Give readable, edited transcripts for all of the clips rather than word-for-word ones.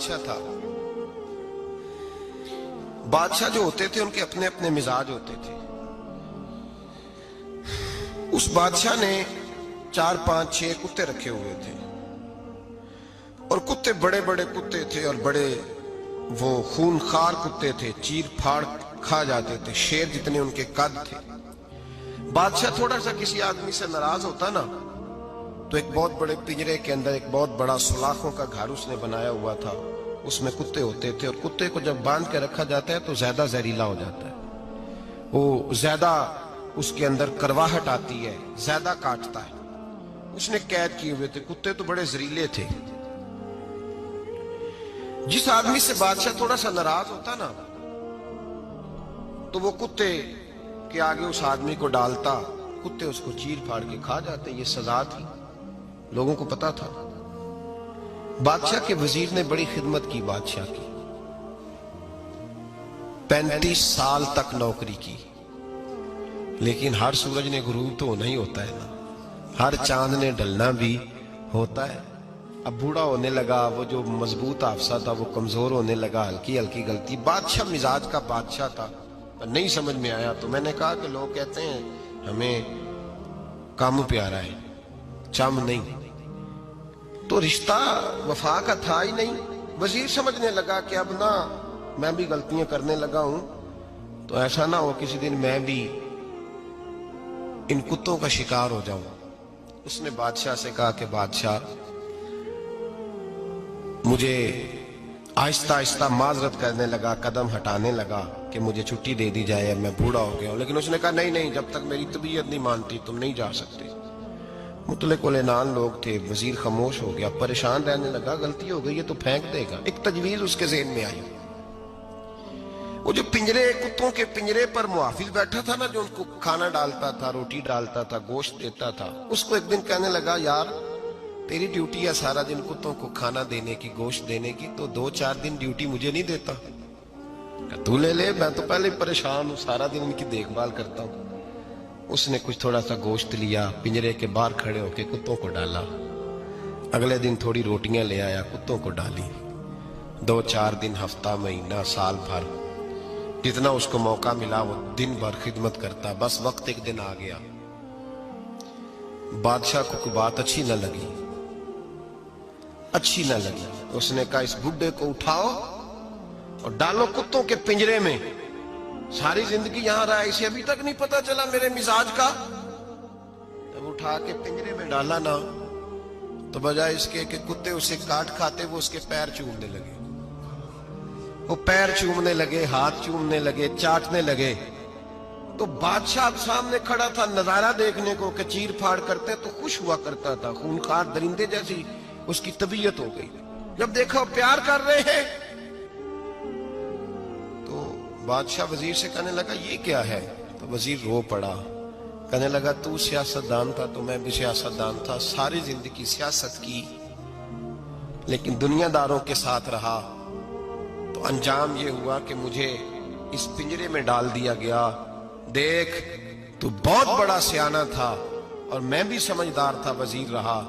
بادشاہ تھا. بادشاہ جو ہوتے تھے ان کے اپنے اپنے مزاج ہوتے تھے. اس بادشاہ نے 4 5 6 کتے رکھے ہوئے تھے اور کتے بڑے بڑے کتے تھے اور بڑے وہ خونخوار کتے تھے, چیر پھاڑ کھا جاتے تھے, شیر جتنے ان کے قد تھے. بادشاہ تھوڑا سا کسی آدمی سے ناراض ہوتا نا تو ایک بہت بڑے پنجرے کے اندر ایک بہت بڑا سلاخوں کا گھر اس نے بنایا ہوا تھا, اس میں کتے ہوتے تھے اور کتے کو جب باندھ کے رکھا جاتا ہے تو زیادہ زہریلا ہو جاتا ہے, وہ زیادہ اس کے اندر کرواہٹ آتی ہے, زیادہ کاٹتا ہے. اس نے قید کیے ہوئے تھے. کتے تو بڑے زہریلے تھے. جس آدمی سے بادشاہ تھوڑا سا ناراض ہوتا نا تو وہ کتے کے آگے اس آدمی کو ڈالتا, کتے اس کو چیر پھاڑ کے کھا جاتے. یہ سزا تھی, لوگوں کو پتا تھا. بادشاہ کے وزیر نے بڑی خدمت کی بادشاہ کی, 35 سال تک نوکری کی. لیکن ہر سورج نے غروب تو ہونا ہی ہوتا ہے نا, ہر چاند نے ڈلنا بھی ہوتا ہے. اب بوڑھا ہونے لگا, وہ جو مضبوط حافظہ تھا وہ کمزور ہونے لگا, ہلکی ہلکی غلطی. بادشاہ مزاج کا بادشاہ تھا, نہیں سمجھ میں آیا تو میں نے کہا کہ لوگ کہتے ہیں ہمیں کام پیارا ہے, چم نہیں. تو رشتہ وفا کا تھا ہی نہیں. وزیر سمجھنے لگا کہ اب نہ میں بھی غلطیاں کرنے لگا ہوں تو ایسا نہ ہو کسی دن میں بھی ان کتوں کا شکار ہو جاؤں. اس نے بادشاہ سے کہا کہ بادشاہ مجھے آہستہ آہستہ معذرت کرنے لگا, قدم ہٹانے لگا کہ مجھے چھٹی دے دی جائے, میں بوڑھا ہو گیا ہوں. لیکن اس نے کہا نہیں نہیں, جب تک میری طبیعت نہیں مانتی تم نہیں جا سکتے. مطلق العنان لوگ تھے. وزیر خاموش ہو گیا, پریشان رہنے لگا. غلطی ہو گئی ہے تو پھینک دے گا. ایک تجویز اس کے ذہن میں آئی. وہ جو پنجرے, کتوں کے پنجرے پر محافظ بیٹھا تھا نا, جو ان کو کھانا ڈالتا تھا, روٹی ڈالتا تھا, گوشت دیتا تھا, اس کو ایک دن کہنے لگا یار تیری ڈیوٹی ہے سارا دن کتوں کو کھانا دینے کی, گوشت دینے کی, تو 2 4 دن ڈیوٹی مجھے نہیں دیتا؟ تو لے لے, میں تو پہلے پریشان ہوں, سارا دن ان کی دیکھ بھال کرتا ہوں. اس نے کچھ تھوڑا سا گوشت لیا, پنجرے کے باہر کھڑے ہو کے کتوں کو ڈالا. اگلے دن تھوڑی روٹیاں لے آیا, کتوں کو ڈالی. 2 4 دن, ہفتہ, مہینہ, سال بھر, جتنا اس کو موقع ملا وہ دن بھر خدمت کرتا. بس وقت ایک دن آ گیا, بادشاہ کو کوئی بات اچھی نہ لگی. اس نے کہا اس بڈھے کو اٹھاؤ اور ڈالو کتوں کے پنجرے میں. ساری زندگی یہاں رہا, اسے ابھی تک نہیں پتا چلا میرے مزاج کا. جب اٹھا کے پنجرے میں ڈالا نا تو بجائے اس کے کہ کتے اسے کاٹ کھاتے, وہ اس کے پیر چومنے لگے. وہ پیر چومنے لگے, ہاتھ چومنے لگے, چاٹنے لگے. تو بادشاہ اب سامنے کھڑا تھا نظارہ دیکھنے کو کہ چیر پھاڑ کرتے تو خوش ہوا کرتا تھا. خونخوار درندے جیسی اس کی طبیعت ہو گئی. جب دیکھا پیار کر رہے ہیں تو بادشاہ وزیر سے کہنے لگا یہ کیا ہے؟ تو وزیر رو پڑا, کہنے لگا تو سیاستدان تھا تو میں بھی سیاستدان تھا, ساری زندگی سیاست کی لیکن دنیا داروں کے ساتھ رہا تو انجام یہ ہوا کہ مجھے اس پنجرے میں ڈال دیا گیا. دیکھ تو بہت بڑا سیانہ تھا اور میں بھی سمجھدار تھا, وزیر رہا,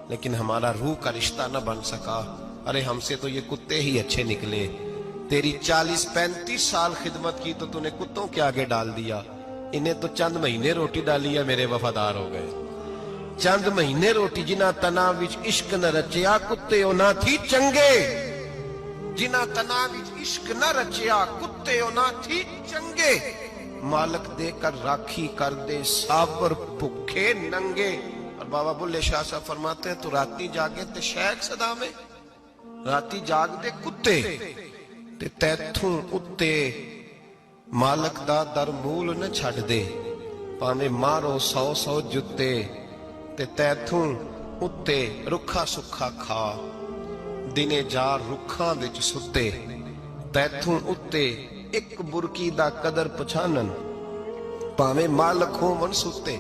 لیکن ہمارا روح کا رشتہ نہ بن سکا. ارے ہم سے تو یہ کتے ہی اچھے نکلے. تیری 40 35 سال خدمت کی تو تو نے کتوں کے آگے ڈال دیا. انہیں تو چند مہینے روٹی ڈالی ہے, میرے وفادار ہو گئے. چند مہینے روٹی, جنہ تنا وچ عشق نہ رچیا کتے نہ تھی چنگے. جنہ تنا وچ عشق نہ رچیا کتے نہ تھی چنگے. مالک دے کر راکھی کر دے سابر بھکھے ننگے. اور بابا بلے شاہ صاحب فرماتے ہیں تو راتی جاگے تے شیخ صدا میں, راتی جاگ دے کتے تے تیتھوں اتے مالک دا در مول نہ چھڑ دے. پاویں مارو 100 جتے تے تیتھوں اتے رکھا سکھا کھا. دنے جار رکھاں وچ ستے تیتھوں اتے ایک برکی دا قدر پچھانن. پاویں مالک ہو من ستے,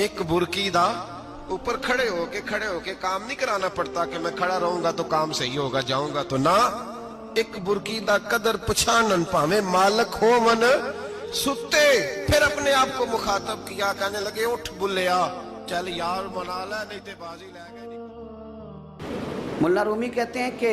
ایک برکی دا اوپر کھڑے ہو کے کام نہیں کرانا پڑتا کہ میں کھڑا رہوں گا تو کام صحیح ہوگا, جاؤں گا تو نہ. ایک برکی دا قدر پچھانن پاویں مالک ہو من ستے. پھر اپنے آپ کو مخاطب کیا, کہنے لگے اٹھ بلیا چل یار منا لے نہیں تے بازی لے گئے. ملا رومی کہتے ہیں کہ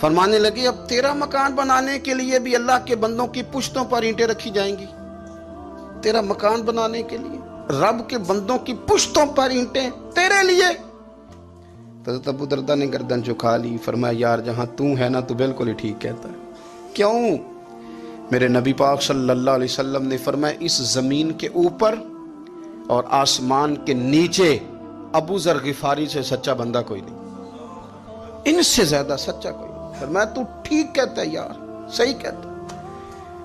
فرمانے لگے اب تیرا مکان بنانے کے لیے بھی اللہ کے بندوں کی پشتوں پر اینٹیں رکھی جائیں گی. تیرا مکان بنانے کے لیے رب کے بندوں کی پشتوں پر اینٹیں تیرے لیے. حضرت ابو درداء نے گردن جھکا لی. فرمایا یار جہاں تو ہے نا تو بالکل ہی ٹھیک کہتا ہے. کیوں؟ میرے نبی پاک صلی اللہ علیہ وسلم نے فرمایا اس زمین کے اوپر اور آسمان کے نیچے ابو ذر غفاری سے سچا بندہ کوئی نہیں, ان سے زیادہ سچا کوئی نہیں. فرمایا تو ٹھیک کہتا ہے یار, صحیح کہتا ہے.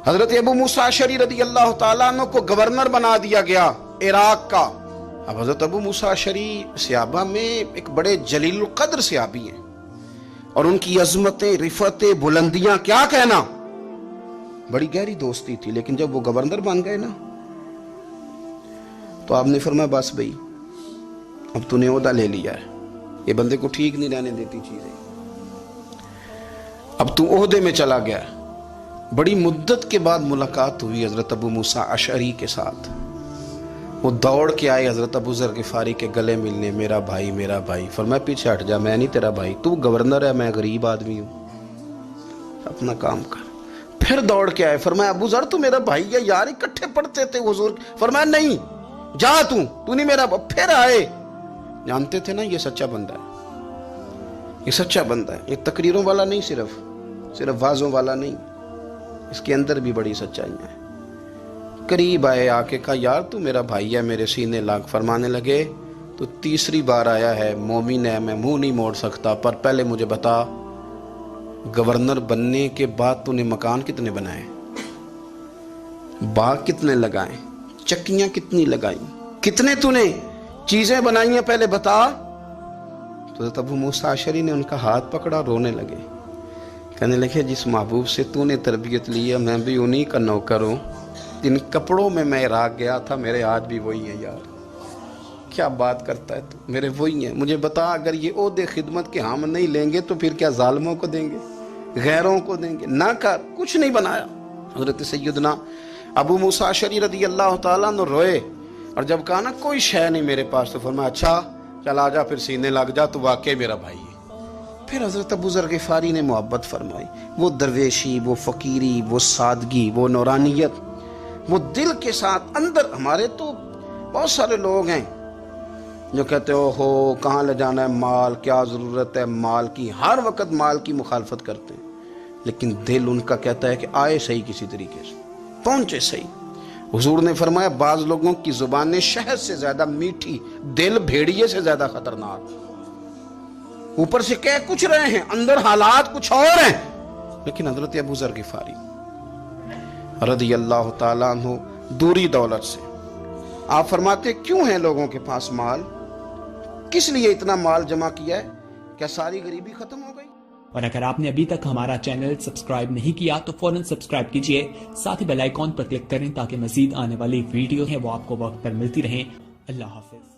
حضرت ابو موسیٰ اشعری رضی اللہ تعالیٰ عنہ کو گورنر بنا دیا گیا عراق کا. اب حضرت ابو موسیٰ اشعری صحابہ میں ایک بڑے جلیل القدر صحابی ہیں, اور ان کی عظمتیں, رفتیں, بلندیاں کیا کہنا, بڑی گہری دوستی تھی. لیکن جب وہ گورنر بن گئے نا تو آپ نے فرمایا بس بھئی اب تو نے عہدہ لے لیا ہے, یہ بندے کو ٹھیک نہیں رہنے دیتی چیزیں, اب تو عہدے میں چلا گیا. بڑی مدت کے بعد ملاقات ہوئی حضرت ابو موسیٰ اشعری کے ساتھ. وہ دوڑ کے آئے حضرت ابو ذر غفاری کے گلے ملنے, میرا بھائی میرا بھائی. فرمایا پیچھے ہٹ جا, میں نہیں تیرا بھائی, تو گورنر ہے, میں غریب آدمی ہوں, اپنا کام کر. پھر دوڑ کے آئے. فرمایا ابو ذر تو میرا بھائی ہے یار, اکٹھے پڑھتے تھے حضور. فرمایا نہیں, جا تو نہیں میرا. پھر آئے. جانتے تھے نا یہ سچا بندہ ہے, یہ سچا بندہ ہے, یہ تقریروں والا نہیں, صرف وعظوں والا نہیں, اس کے اندر بھی بڑی سچائیاں ہیں. قریب آئے, آ کے کہا یار تو میرا بھائی ہے, میرے سینے لاگ. فرمانے لگے تو تیسری بار آیا ہے, مومن ہے, میں منہ نہیں موڑ سکتا, پر پہلے مجھے بتا گورنر بننے کے بعد تو نے مکان کتنے بنائے, باغ کتنے لگائے, چکیاں کتنی لگائیں, کتنے تو نے چیزیں بنائی ہیں, پہلے بتا. تو حضرت ابو موسیٰ اشعری نے ان کا ہاتھ پکڑا, رونے لگے. کہنے لگے جس محبوب سے تو نے تربیت لی ہے میں بھی انہی کا نوکر ہوں. جن کپڑوں میں میں عراق گیا تھا میرے آج بھی وہی ہیں یار. کیا بات کرتا ہے تو, میرے وہی ہیں. مجھے بتا اگر یہ عہدے خدمت کے ہم نہیں لیں گے تو پھر کیا ظالموں کو دیں گے, غیروں کو دیں گے؟ نہ کر, کچھ نہیں بنایا. حضرت سیدنا ابو موسیٰ اشعری رضی اللہ تعالیٰ عنہ روئے, اور جب کہا نا کوئی شے نہیں میرے پاس, تو فرمایا اچھا چل آ جا, پھر سینے لگ جا, تو واقعی میرا بھائی ہے. پھر حضرت ابو ذر غفاری نے محبت فرمائی. وہ درویشی, وہ فقیری, وہ سادگی, وہ نورانیت, وہ دل کے ساتھ اندر. ہمارے تو بہت سارے لوگ ہیں جو کہتے ہو کہاں لے جانا ہے مال, کیا ضرورت ہے مال کی, ہر وقت مال کی مخالفت کرتے ہیں. لیکن دل ان کا کہتا ہے کہ آئے صحیح, کسی طریقے سے پہنچے صحیح. حضور نے فرمایا بعض لوگوں کی زبانیں شہد سے زیادہ میٹھی, دل بھیڑیے سے زیادہ خطرناک. اوپر سے کہہ کچھ رہے ہیں, اندر حالات کچھ اور ہیں. لیکن حضرت ابو ذر غفاری رضی اللہ تعالیٰ عنہ دوری دولت سے, آپ فرماتے کیوں ہیں لوگوں کے پاس مال, کس لیے اتنا مال جمع کیا ہے, کیا ساری غریبی ختم ہو گئی؟ اور اگر آپ نے ابھی تک ہمارا چینل سبسکرائب نہیں کیا تو فوراً سبسکرائب کیجئے, ساتھ ہی بیل آئیکن پر کلک کریں تاکہ مزید آنے والی ویڈیو ہیں وہ آپ کو وقت پر ملتی رہیں. اللہ حافظ.